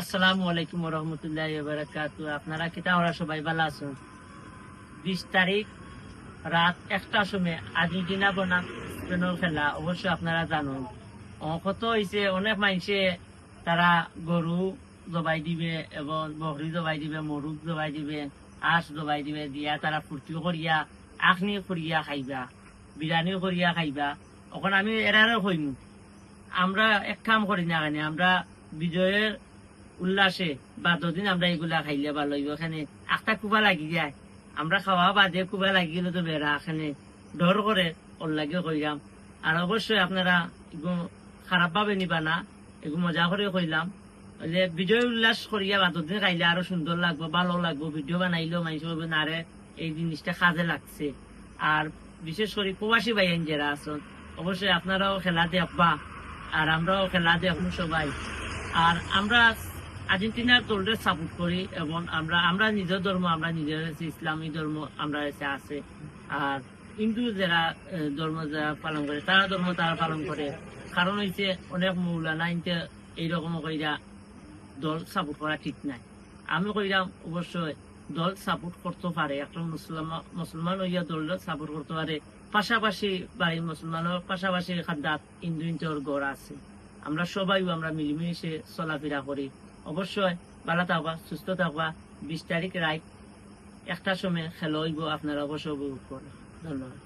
আসসালামু আলাইকুম রহমতুল্লাহি বারাকাতু। আপনারা কিতা ওরা সবাই ভালো আছেন? 20 তারিখ রাত 1টার সময় আর্জেন্টিনা বনাম স্পেনের খেলা, অবশ্যই আপনারা জানুন। কত হয়েছে, অনেক মানুষে তারা গরু জবাই দিবে এবং বকরি জবাই দিবে, মরুক জবাই দিবে, হাঁস জবাই দিবে, দিয়া তারা ফুর্তি করিয়া আখনি করিয়া খাইবা, বিরিয়ানি করিয়া খাইবা। এখন আমি এরারে কইমু, আমরা এক কাম করি না কেন, আমরা বিজয়ের উল্লাসে বা যদিন আমরা এগুলা খাইলে ভালো হইব। এখানে একটা কুবা লাগি যায়, আমরা খাওয়া বাদে কুবা লাগি গেলে তো বেড়া এখানে ডর করে ওর লাগে কইলাম। আর অবশ্যই আপনারা খারাপ ভাবে নিবা না, এগুলো মজা করে কইলাম যে বিজয় উল্লাস করিয়া বা যদিন খাইলে আরো সুন্দর লাগবো, ভালো লাগবো। ভিডিও বানাইলেও মানুষ বলবে না রে এই জিনিসটা কাজে লাগছে। আর বিশেষ করে প্রবাসী ভাইয়েন যারা আছেন, অবশ্যই আপনারাও খেলা দেখবা আর আমরাও খেলা দেখবো সবাই। আর আমরা আর্জেন্টিনার দলকে সাপোর্ট করি এবং আমরা নিজের ধর্ম, আমরা নিজের ইসলামী ধর্ম আমরা আছে। আর হিন্দু যারা ধর্ম যারা পালন করে, তারা ধর্ম তারা পালন করে। কারণ হইছে অনেক মৌলানা ইনতে এইরকম কইরা দল সাপোর্ট করা ঠিক নাই। আমি কইরাম অবশ্যই দল সাপোর্ট করতে পারে, একটা মুসলমান হইয়া দল সাপোর্ট করতে পারে। পাশাপাশি বাড়ি মুসলমানের পাশাপাশি খাদ্যাত হিন্দু ইন্তর গড় আছে। আমরা সবাই আমরা মিলেমিশে চলাফেরা করি। অবশ্যই ভালো থাকবা, সুস্থ থাকবা। 20 তারিখ রাত 1টার সময় খেলা হইব, আপনারা অবশ্যই উপভোগ করবেন। ধন্যবাদ।